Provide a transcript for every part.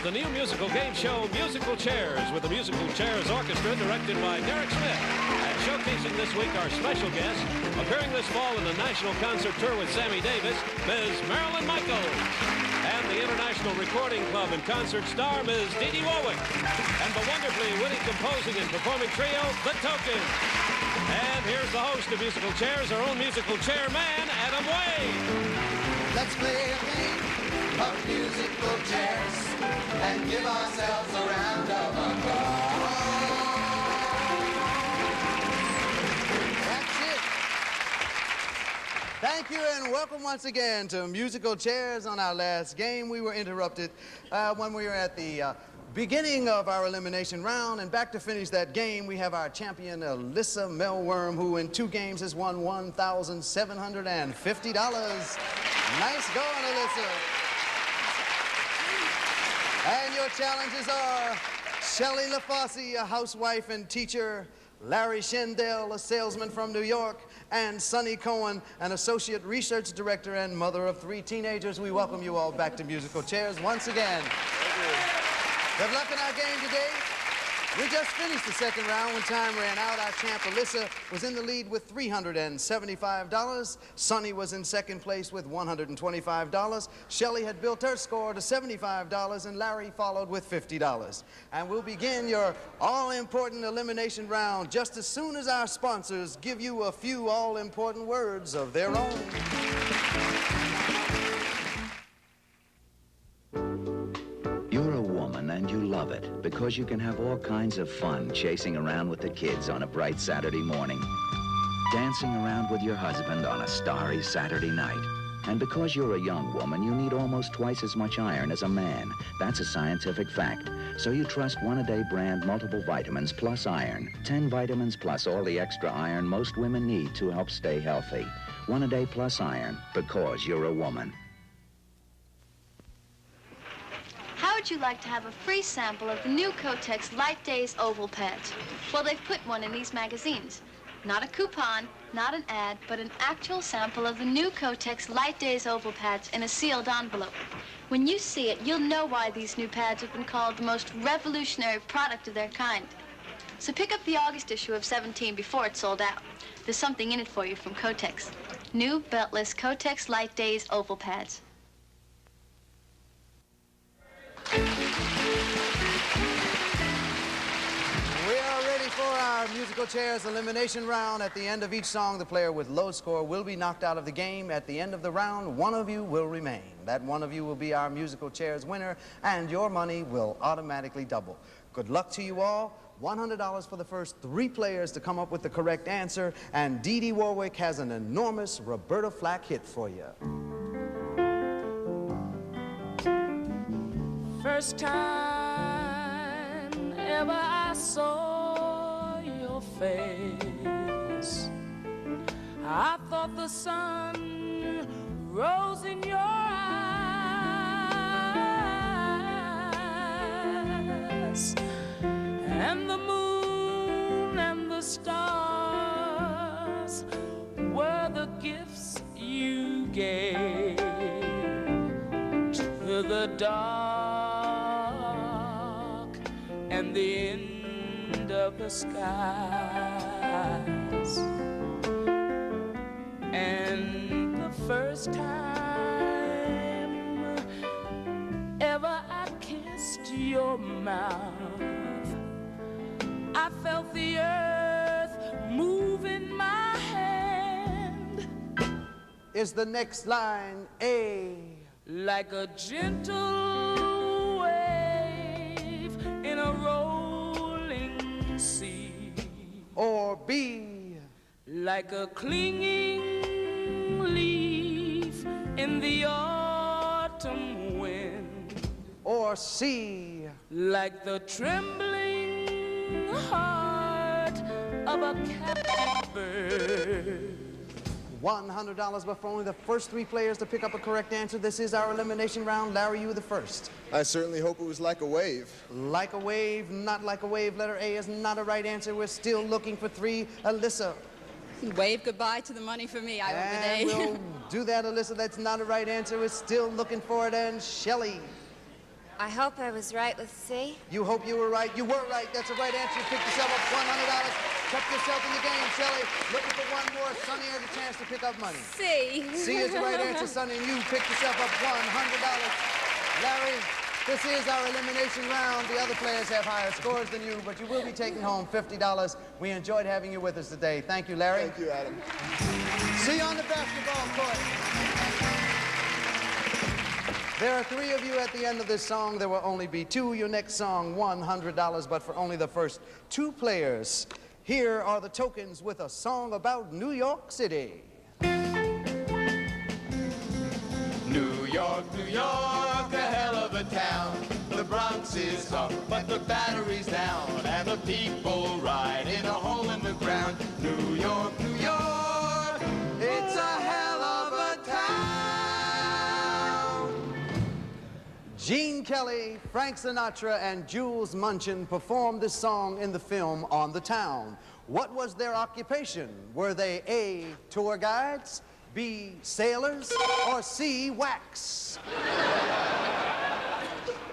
the new musical game show, Musical Chairs, with the Musical Chairs Orchestra, directed by Derek Smith. And showcasing this week our special guest, appearing this fall in the national concert tour with Sammy Davis, Ms. Marilyn Michaels. And the International Recording Club and concert star, Ms. DeDe Warwick. And the wonderfully witty composing and performing trio, The Tokens. And here's the host of Musical Chairs, our own musical chairman, Adam Wade. Let's play a game of musical chairs and give ourselves a round of applause. That's it. Thank you and welcome once again to Musical Chairs. On our last game, we were interrupted when we were at the beginning of our elimination round, and back to finish that game, we have our champion, Alyssa Melworm, who in 2 games has won $1,750. Nice going, Alyssa. And your challenges are Shelley LaFosse, a housewife and teacher, Larry Shendell, a salesman from New York, and Sonny Cohen, an associate research director and mother of 3 teenagers. We welcome you all back to Musical Chairs once again. Good luck in our game today. We just finished the second round when time ran out. Our champ, Alyssa, was in the lead with $375. Sonny was in second place with $125. Shelley had built her score to $75, and Larry followed with $50. And we'll begin your all-important elimination round just as soon as our sponsors give you a few all-important words of their own. You're a woman and you love it because you can have all kinds of fun chasing around with the kids on a bright Saturday morning, dancing around with your husband on a starry Saturday night. And because you're a young woman, you need almost twice as much iron as a man. That's a scientific fact. So you trust One-A-Day brand multiple vitamins plus iron. 10 vitamins plus all the extra iron most women need to help stay healthy. One-A-Day plus iron, because you're a woman. How would you like to have a free sample of the new Kotex Light Days Oval Pads? Well, they've put one in these magazines. Not a coupon, not an ad, but an actual sample of the new Kotex Light Days Oval Pads in a sealed envelope. When you see it, you'll know why these new pads have been called the most revolutionary product of their kind. So pick up the August issue of 17 before it's sold out. There's something in it for you from Kotex. New beltless Kotex Light Days Oval Pads. We are ready for our Musical Chairs elimination round. At the end of each song, the player with low score will be knocked out of the game. At the end of the round, one of you will remain. That one of you will be our Musical Chairs winner, and your money will automatically double. Good luck to you all. $100 for the first 3 players to come up with the correct answer, and DeDe Warwick has an enormous Roberta Flack hit for you. First time ever I saw your face, I thought the sun rose in your eyes, and the moon and the stars were the gifts you gave to the dark and the end of the skies. And the first time ever I kissed your mouth, I felt the earth move in my hand. Is the next line A? Like a gentle wave in a rolling sea. Or B? Like a clinging leaf in the autumn wind. Or C? Like the trembling heart of a captive bird. $100, but for only the first 3 players to pick up a correct answer. This is our elimination round. Larry, you the first. I certainly hope it was like a wave. Like a wave, not like a wave. Letter A is not a right answer. We're still looking for 3. Alyssa. Wave goodbye to the money for me. I went with A. And we'll do that, Alyssa. That's not a right answer. We're still looking for it. And Shelley. I hope I was right with C. You hope you were right. You were right. That's the right answer. You picked yourself up $100. Kept yourself in the game, Shelley. Looking for one more. Sonny has a chance to pick up money. C. C is the right answer, Sonny, and you picked yourself up $100. Larry, this is our elimination round. The other players have higher scores than you, but you will be taking home $50. We enjoyed having you with us today. Thank you, Larry. Thank you, Adam. See you on the basketball court. There are 3 of you at the end of this song. There will only be 2. Your next song, $100, but for only the first 2 players. Here are the tokens with a song about New York City. New York, New York, a hell of a town. The Bronx is up, but the battery's down, and the people ride in a hole in the ground. New York, New York, it's a hell of a town. Gene Kelly, Frank Sinatra, and Jules Munchin performed this song in the film On the Town. What was their occupation? Were they A, tour guides, B, sailors, or C, wax?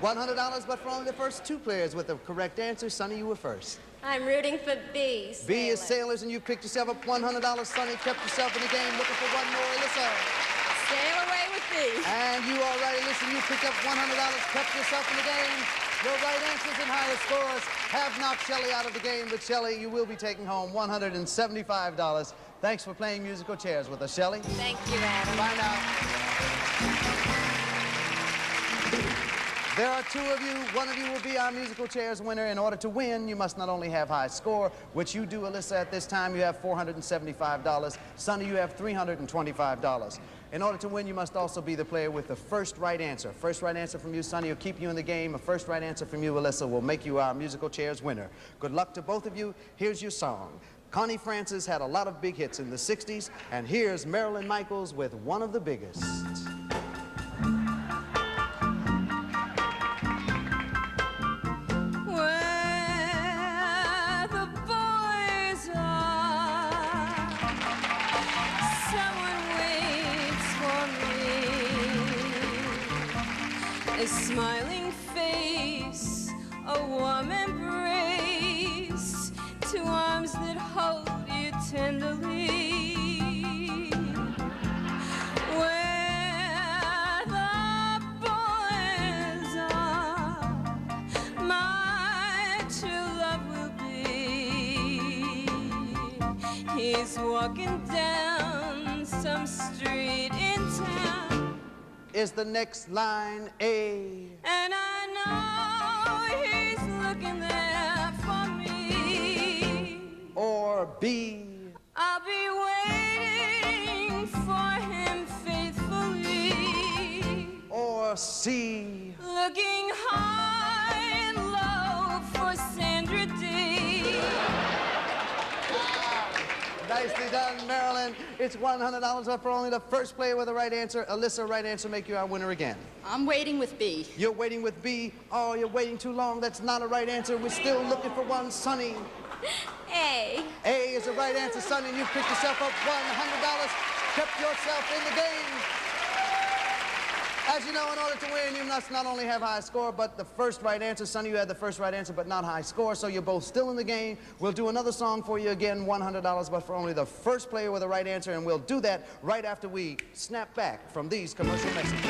$100, but for only the first 2 players with the correct answer. Sonny, you were first. I'm rooting for B. B is sailors, and you picked yourself up $100. Sonny kept yourself in the game, looking for one more. Alyssa. Sail away with B. And you all right, Alyssa, you picked up $100, kept yourself in the game. Your right answers and higher scores have knocked Shelley out of the game, but Shelley, you will be taking home $175. Thanks for playing musical chairs with us, Shelley. Thank you, Adam. Bye now. There are 2 of you. One of you will be our musical chairs winner. In order to win, you must not only have high score, which you do, Alyssa, at this time. You have $475. Sonny, you have $325. In order to win, you must also be the player with the first right answer. First right answer from you, Sonny, will keep you in the game. A first right answer from you, Alyssa, will make you our musical chairs winner. Good luck to both of you. Here's your song. Connie Francis had a lot of big hits in the 60s, and here's Marilyn Michaels with one of the biggest. Where the boys are, someone waits for me. A smiling face, a warm embrace, 2 arms that hold you tenderly. Where the boys are, my true love will be. He's walking down some street in town, Is the next line A? and I know he's looking there for me. Or B? I'll be waiting for him faithfully, Or C? looking high and low for Sandra Dee. Nicely done, Marilyn. It's $100, but for only the first player with the right answer. Alyssa, right answer, make you our winner again. I'm waiting with B. You're waiting with B. Oh, you're waiting too long. That's not a right answer. We're still looking for one. Sonny. A. A is the right answer, Sonny. You picked yourself up $100, kept yourself in the game. As you know, in order to win, you must not only have high score, but the first right answer. Sonny, you had the first right answer, but not high score, so you're both still in the game. We'll do another song for you again, $100, but for only the first player with the right answer, and we'll do that right after we snap back from these commercial messages.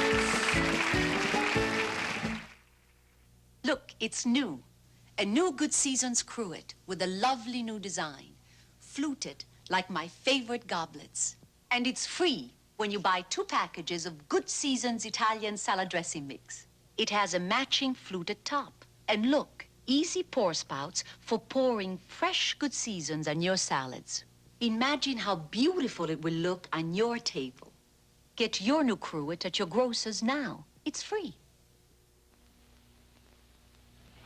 Look, it's new. A new Good Seasons cruet with a lovely new design. Fluted like my favorite goblets. And it's free when you buy 2 packages of Good Seasons Italian salad dressing mix. It has a matching fluted top. And look, easy pour spouts for pouring fresh Good Seasons on your salads. Imagine how beautiful it will look on your table. Get your new cruet at your grocer's now. It's free.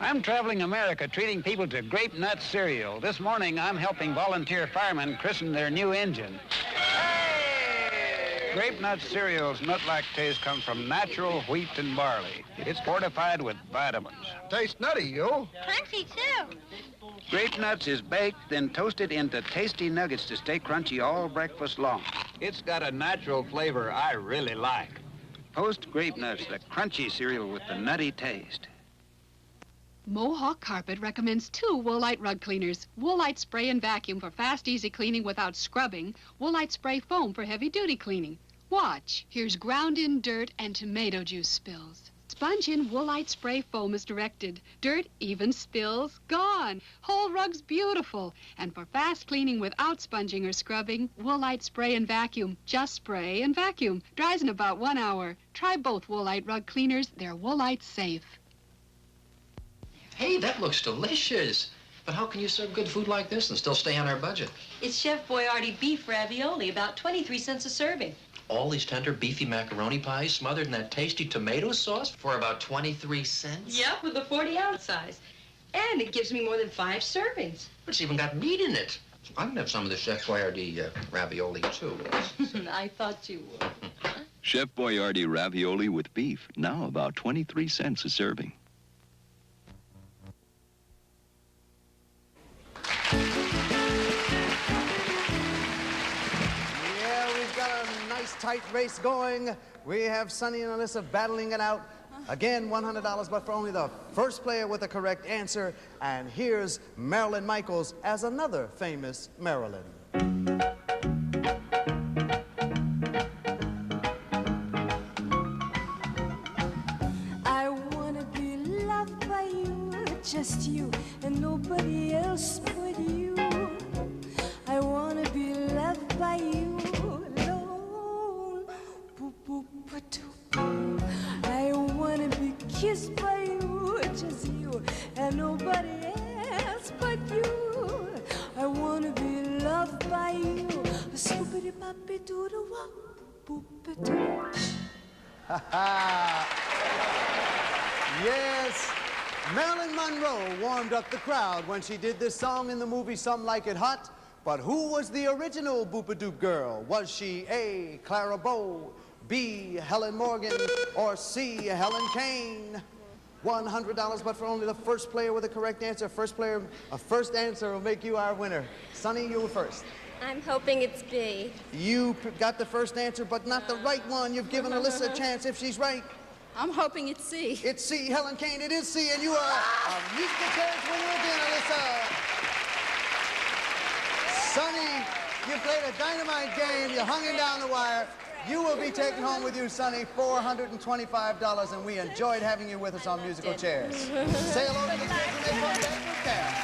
I'm traveling America treating people to Grape Nut cereal. This morning, I'm helping volunteer firemen christen their new engine. Hey! Grape Nut cereal's nut-like taste comes from natural wheat and barley. It's fortified with vitamins. Tastes nutty, yo. Crunchy, too. Grape Nuts is baked, then toasted into tasty nuggets to stay crunchy all breakfast long. It's got a natural flavor I really like. Post Grape Nuts, the crunchy cereal with the nutty taste. Mohawk Carpet recommends 2 Woolite rug cleaners. Woolite spray and vacuum for fast, easy cleaning without scrubbing. Woolite spray foam for heavy-duty cleaning. Watch. Here's ground-in dirt and tomato juice spills. Sponge-in Woolite spray foam is directed. Dirt, even spills, gone. Whole rug's beautiful. And for fast cleaning without sponging or scrubbing, Woolite spray and vacuum. Just spray and vacuum. Dries in about 1 hour. Try both Woolite rug cleaners. They're Woolite safe. Hey, that looks delicious. But how can you serve good food like this and still stay on our budget? It's Chef Boyardee beef ravioli, about 23 cents a serving. All these tender, beefy macaroni pies smothered in that tasty tomato sauce for about 23 cents? Yep, with a 40-ounce size. And it gives me more than 5 servings. It's even got meat in it. I'm gonna have some of the Chef Boyardee ravioli, too. I thought you would. Chef Boyardee ravioli with beef, now about 23 cents a serving. Yeah, we've got a nice tight race going. We have Sonny and Alyssa battling it out. Again, $100, but for only the first player with the correct answer. And here's Marilyn Michaels as another famous Marilyn. I wanna be loved by you, just you, and nobody else but you. I wanna be loved by you alone. Boop, boop, ba-doop. I wanna be kissed by you, just you, and nobody else but you. I wanna be loved by you. Scoopity-poppy-doo-doo-wop, boop-a-doo. Yes, Marilyn Monroe warmed up the crowd when she did this song in the movie Some Like It Hot. But who was the original Boop-a-Doop girl? Was she A, Clara Bow, B, Helen Morgan, or C, Helen Kane? $100, but for only the first player with the correct answer. First answer will make you our winner. Sonny, you were first. I'm hoping it's B. You got the first answer, but not the right one. You've given Alyssa a chance if she's right. I'm hoping it's C. It's C, Helen Kane. It is C, and you are a musical chairs winner again, Alyssa. Sonny, you played a dynamite game. You hung it down the wire. You will be taking home with you, Sonny, $425, and we enjoyed having you with us on Musical Chairs. Say hello to the kids and they come back with cash.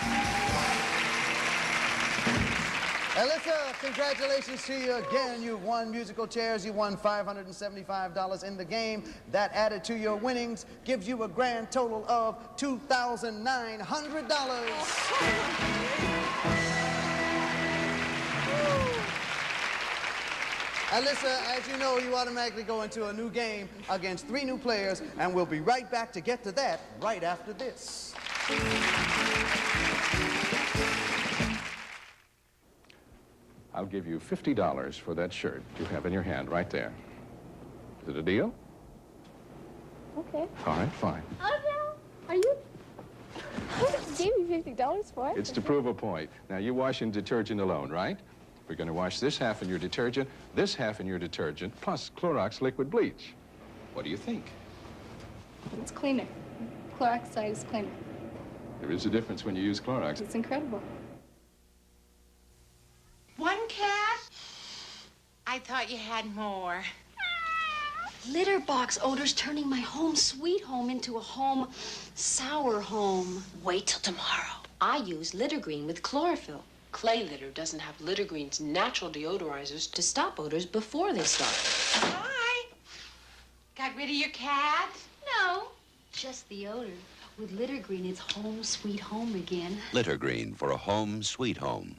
Alyssa, congratulations to you again. You won Musical Chairs. You won $575 in the game. That added to your winnings gives you a grand total of $2,900. Alyssa, as you know, you automatically go into a new game against 3 new players, and we'll be right back to get to that right after this. I'll give you $50 for that shirt you have in your hand right there. Is it a deal? Okay. All right, fine. Oh, no. Are you? How much gave you $50 for it? It's to prove a point. Now, you wash in detergent alone, right? We're going to wash this half in your detergent, this half in your detergent, plus Clorox liquid bleach. What do you think? It's cleaner. Clorox side is cleaner. There is a difference when you use Clorox. It's incredible. One cat? I thought you had more. Litter box odor's turning my home sweet home into a home sour home. Wait till tomorrow. I use litter green with chlorophyll. Clay litter doesn't have litter green's natural deodorizers to stop odors before they start. Hi. Got rid of your cat? No, just the odor. With litter green, it's home sweet home again. Litter green for a home sweet home.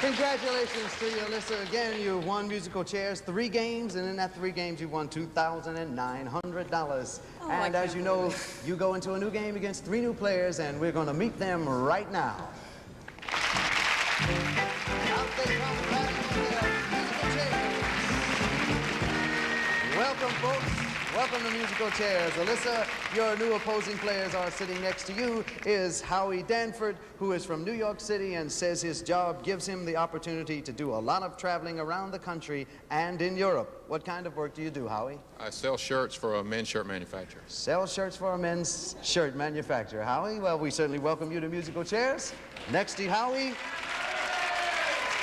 Congratulations to you, Alyssa. Again, you won Musical Chairs 3 games, and in that 3 games, you won $2,900. Oh, and as you know, you go into a new game against 3 new players, and we're going to meet them right now. Out they come, battling with their musical chairs. Welcome, folks. Welcome to Musical Chairs. Alyssa, your new opposing players are sitting next to you is Howie Danford, who is from New York City and says his job gives him the opportunity to do a lot of traveling around the country and in Europe. What kind of work do you do, Howie? I sell shirts for a men's shirt manufacturer. Sell shirts for a men's shirt manufacturer. Howie, well, we certainly welcome you to Musical Chairs. Next to Howie,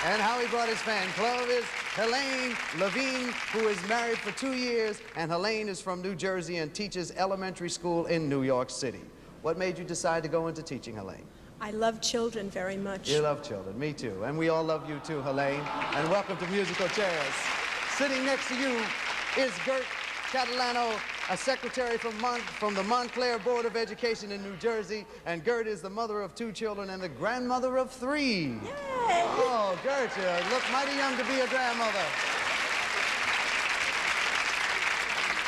and Howie brought his fan club is Helene Levine, who is married for 2 years, and Helene is from New Jersey and teaches elementary school in New York City. What made you decide to go into teaching, Helene? I love children very much. You love children, me too. And we all love you too, Helene. And welcome to Musical Chairs. Sitting next to you is Gert Catalano, a secretary from the Montclair Board of Education in New Jersey. And Gert is the mother of 2 children and the grandmother of 3. Yay! Oh, Gert, you look mighty young to be a grandmother.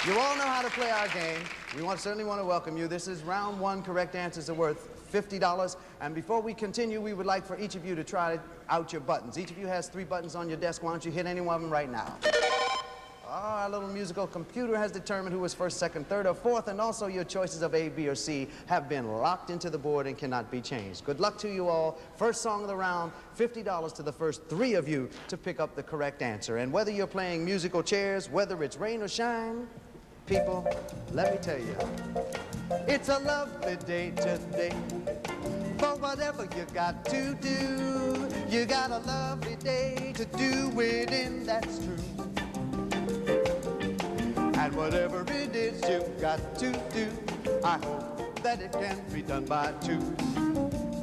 You all know how to play our game. We certainly want to welcome you. This is round 1. Correct answers are worth $50. And before we continue, we would like for each of you to try out your buttons. Each of you has 3 buttons on your desk. Why don't you hit any one of them right now? Our little musical computer has determined who was first, second, third, or fourth, and also your choices of A, B, or C have been locked into the board and cannot be changed. Good luck to you all. First song of the round, $50 to the first 3 of you to pick up the correct answer. And whether you're playing Musical Chairs, whether it's rain or shine, people, let me tell you, it's a lovely day today. For whatever you got to do, you got a lovely day to do it in, that's true. And whatever it is you've got to do, I hope that it can be done by 2.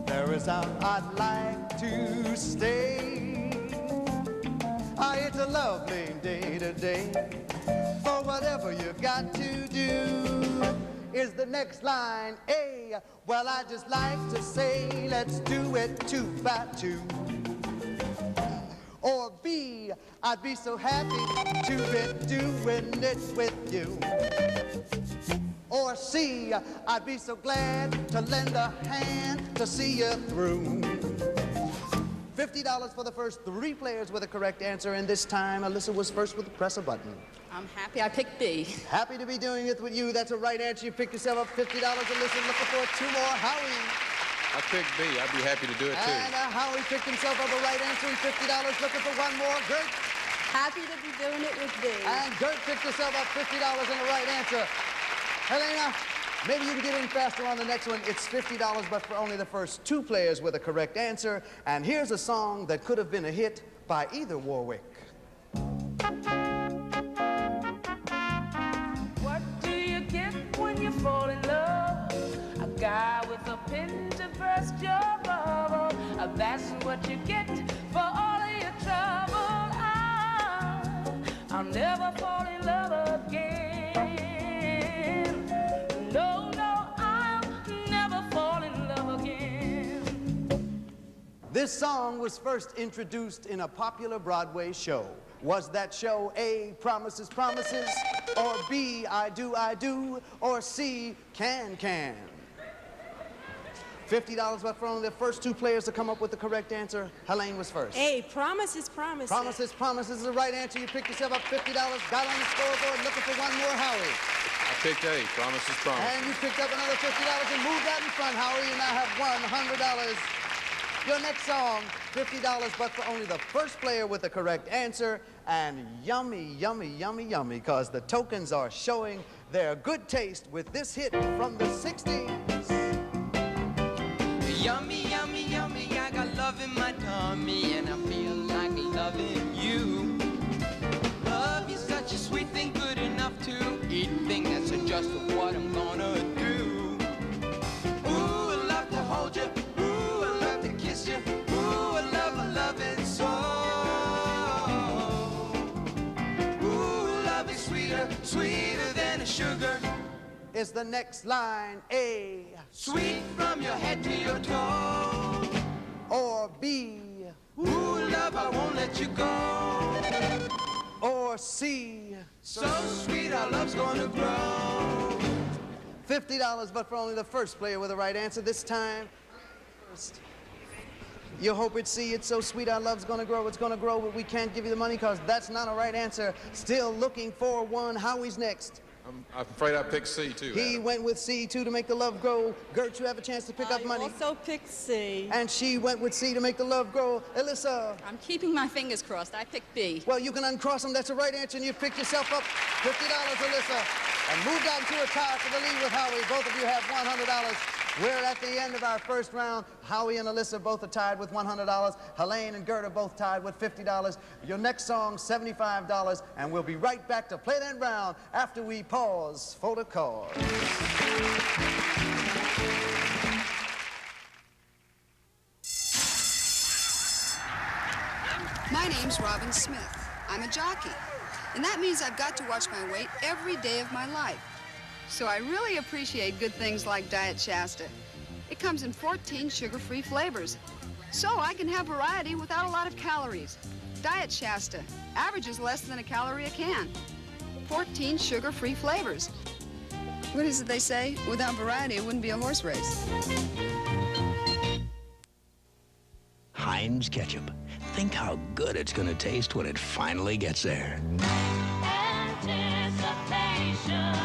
There is how I'd like to stay. It's a lovely day today. For whatever you've got to do is the next line. A, well, I just like to say, let's do it 2 by 2. Or B, I'd be so happy to be doing it with you. Or C, I'd be so glad to lend a hand to see you through. $50 for the first 3 players with a correct answer, and this time Alyssa was first with the press a button. I'm happy I picked B. Happy to be doing it with you. That's a right answer. You picked yourself up $50. Alyssa, looking for 2 more. Howie. I picked B. I'd be happy to do it too. And Howie picked himself up a right answer and $50. Looking for 1 more. Gert. Happy to be doing it with B. And Gert picked herself up $50 and a right answer. Helena, maybe you can get in faster on the next one. It's $50, but for only the first 2 players with a correct answer. And here's a song that could have been a hit by either Warwick. What do you get when you fall in love? A guy with a pin to burst your bubble. That's what you get for all of your trouble. I'll never fall in love again. No, I'll never fall in love again. This song was first introduced in a popular Broadway show. Was that show A, Promises, Promises, or B, I Do, or C, Can? $50, but for only the first 2 players to come up with the correct answer, Helene was first. A, Promises. Promises is the right answer. You picked yourself up $50, got on the scoreboard, looking for 1 more, Howie. I picked A. Promises. And you picked up another $50 and moved out in front, Howie. You now have $100. Your next song, $50, but for only the first player with the correct answer. And yummy, because the tokens are showing their good taste with this hit from the 60s. Yummy, I got love in my tummy, and I feel like loving you. Love is such a sweet thing, good enough to eat, thing that's just what I'm gonna do. Ooh, I love to hold you, ooh, I love to kiss you, ooh, I love it so. Ooh, love is sweeter than a sugar. Is the next line A, sweet from your head to your toe, or B, ooh, love, I won't let you go, or C, so sweet our love's gonna grow. $50, but for only the first player with the right answer this time. First. You hope it's C, it's so sweet our love's gonna grow, it's gonna grow, but we can't give you the money because that's not a right answer. Still looking for 1. Howie's next. I'm afraid I picked C, too, He Adam. went with C, too, to make the love grow. Gert, you have a chance to pick up money. I also picked C. And she went with C to make the love grow. Alyssa. I'm keeping my fingers crossed. I picked B. Well, you can uncross them. That's the right answer, and you picked yourself up $50, Alyssa. And moved on to a tie for the lead with Howie. Both of you have $100. We're at the end of our first round. Howie and Alyssa both are tied with $100. Helene and Gert are both tied with $50. Your next song, $75. And we'll be right back to play that round after we pause for the cause. My name's Robin Smith. I'm a jockey. And that means I've got to watch my weight every day of my life. So I really appreciate good things like Diet Shasta. It comes in 14 sugar-free flavors. So I can have variety without a lot of calories. Diet Shasta averages less than a calorie a can. 14 sugar-free flavors. What is it they say? Without variety, it wouldn't be a horse race. Heinz Ketchup. Think how good it's gonna taste when it finally gets there. Anticipation.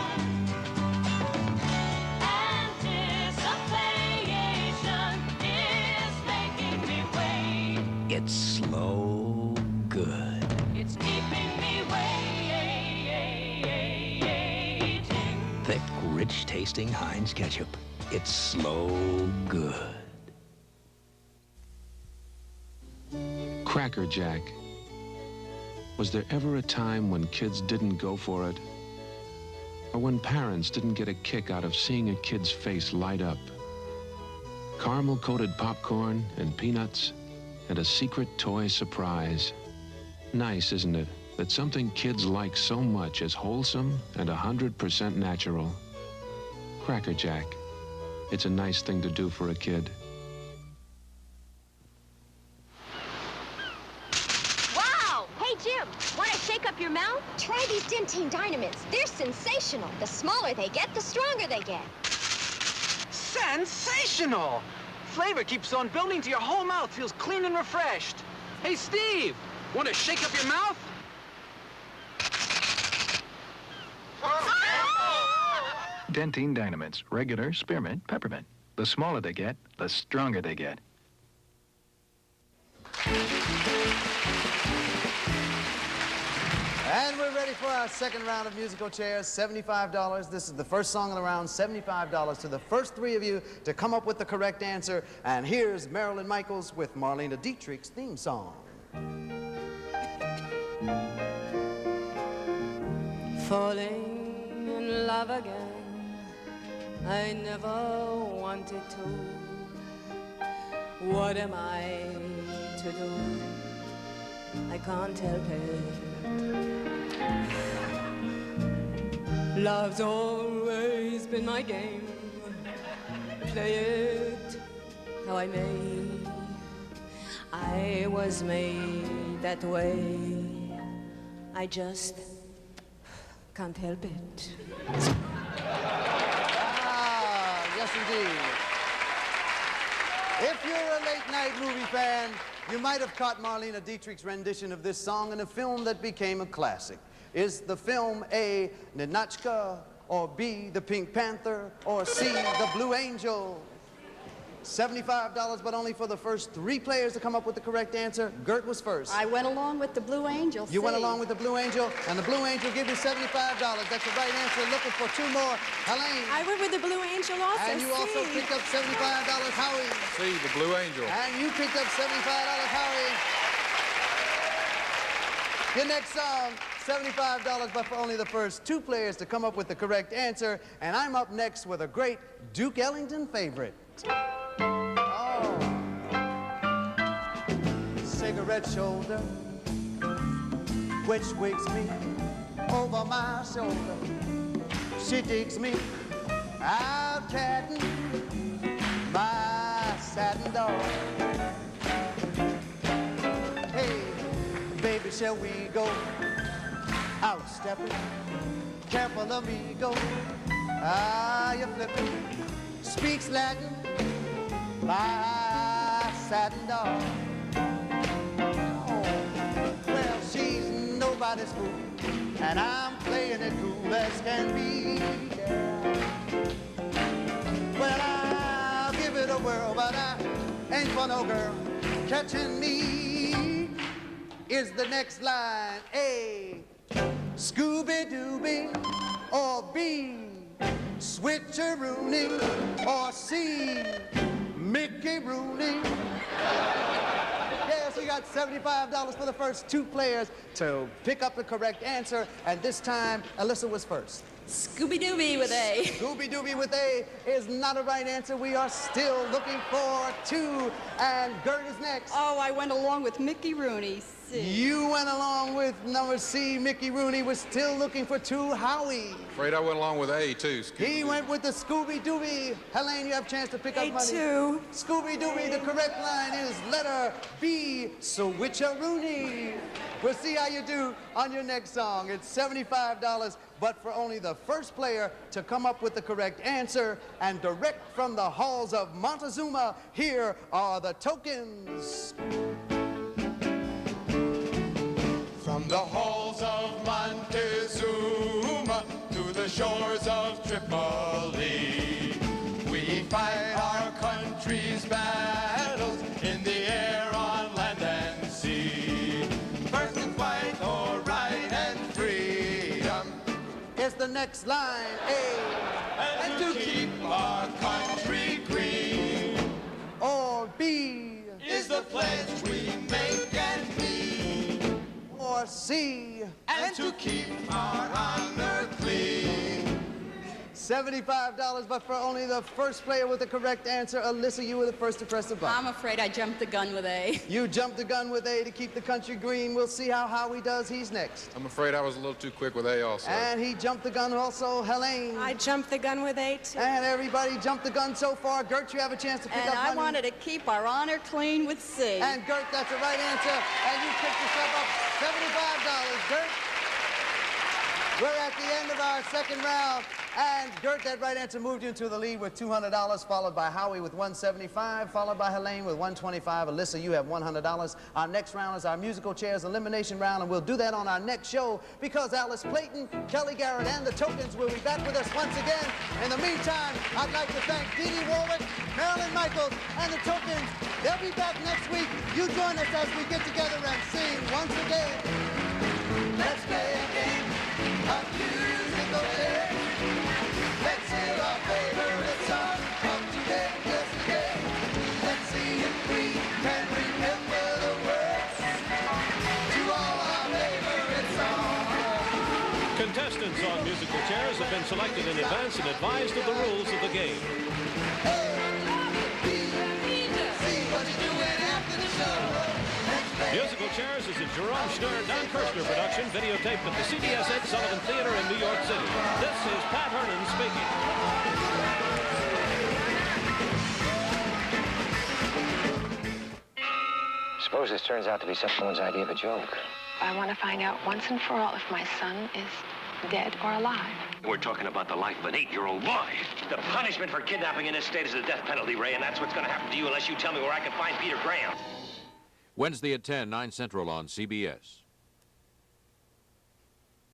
Anticipation is making me wait. It's slow good. It's keeping me waiting. Thick, rich-tasting Heinz Ketchup. It's slow good. Cracker Jack. Was there ever a time when kids didn't go for it? Or when parents didn't get a kick out of seeing a kid's face light up? Caramel-coated popcorn and peanuts and a secret toy surprise. Nice, isn't it, that something kids like so much is wholesome and 100% natural? Cracker Jack. It's a nice thing to do for a kid. Jim, want to shake up your mouth? Try these Dentine Dynamints. They're sensational. The smaller they get, the stronger they get. Sensational! Flavor keeps on building till your whole mouth feels clean and refreshed. Hey, Steve, want to shake up your mouth? Dentine Dynamints. Regular, spearmint, peppermint. The smaller they get, the stronger they get. And we're ready for our second round of musical chairs, $75. This is the first song of the round, $75 to the first three of you to come up with the correct answer. And here's Marilyn Michaels with Marlena Dietrich's theme song. Falling in love again, I never wanted to. What am I to do? I can't help it. Love's always been my game. Play it how I may. I was made that way. I just can't help it. Ah, yes indeed. If you're a late-night movie fan, you might have caught Marlena Dietrich's rendition of this song in a film that became a classic. Is the film A, Ninotchka, or B, The Pink Panther, or C, The Blue Angel? $75, but only for the first three players to come up with the correct answer. Gert was first. I went along with the Blue Angel. You went along with the Blue Angel, and the Blue Angel give you $75. That's the right answer. Looking for two more. Helene. I went with the Blue Angel also. And you also picked up $75, Howie. See, the Blue Angel. And you picked up $75, Howie. Your next song, $75, but for only the first two players to come up with the correct answer. And I'm up next with a great Duke Ellington favorite. Oh. Cigarette shoulder, which wakes me over my shoulder. She digs me out catting my satin dog. Hey, baby, shall we go out stepping? Careful, amigo. Ah, you're flipping. Speaks Latin, my satin dog. Oh, well, she's nobody everybody's fool, and I'm playing it cool as can be. Yeah. Well, I'll give it a whirl, but I ain't for no girl catching me. Is the next line A, Scooby-Dooby, or B, Switcheroony, or C, Mickey Rooney? Yes, we got $75 for the first two players to pick up the correct answer, and this time, Alyssa was first. Scooby-Dooby with A. Scooby-Dooby with A is not a right answer. We are still looking for two, and Gert is next. Oh, I went along with Mickey Rooney. C. You went along with number C, Mickey Rooney. We're still looking for two. Howie. Afraid I went along with A, too. He went with the Scooby-Dooby. Helene, you have a chance to pick up money. A2. Scooby-Dooby, the correct line is letter B, Switcheroony. We'll see how you do on your next song. It's $75, but for only the first player to come up with the correct answer. And direct from the halls of Montezuma, here are the tokens. From the halls of Montezuma to the shores of Tripoli, we fight our country's battles in the air, on land and sea. First it's white or right and freedom. It's the next line, A. And to keep our country green. Or B. Is the pledge we make and mean. Or C. And to keep our honor clean. $75, but for only the first player with the correct answer. Alyssa, you were the first to press the button. I'm afraid I jumped the gun with A. You jumped the gun with A to keep the country green. We'll see how Howie does. He's next. I'm afraid I was a little too quick with A also. And he jumped the gun also. Helene. I jumped the gun with A, too. And everybody jumped the gun so far. Gert, you have a chance to pick up money. And I wanted to keep our honor clean with C. And Gert, that's the right answer. And you picked yourself up $75. Gert, we're at the end of our second round. And Gert, that right answer moved you into the lead with $200, followed by Howie with $175, followed by Helene with $125. Alyssa, you have $100. Our next round is our musical chairs elimination round, and we'll do that on our next show because Alice Playton, Kelly Garrett, and the Tokens will be back with us once again. In the meantime, I'd like to thank DeDe Warwick, Marilyn Michaels, and the Tokens. They'll be back next week. You join us as we get together and sing once again. Let's play a game of musical chairs. Let's hear our favorite song of today, yesterday. Let's see if we can remember the words to all our favorite songs. Contestants on musical chairs have been selected in advance and advised of the rules of the game. See what you're doing after the show. Musical Chairs is a Jerome Schnurr, Don Kirshner production, videotaped at the CBS Ed Sullivan Theater in New York City. This is Pat Hernan speaking. Suppose this turns out to be someone's idea of a joke. I want to find out once and for all if my son is dead or alive. We're talking about the life of an 8-year-old boy. The punishment for kidnapping in this state is the death penalty, Ray, and that's what's going to happen to you unless you tell me where I can find Peter Graham. Wednesday at 10, 9 Central on CBS.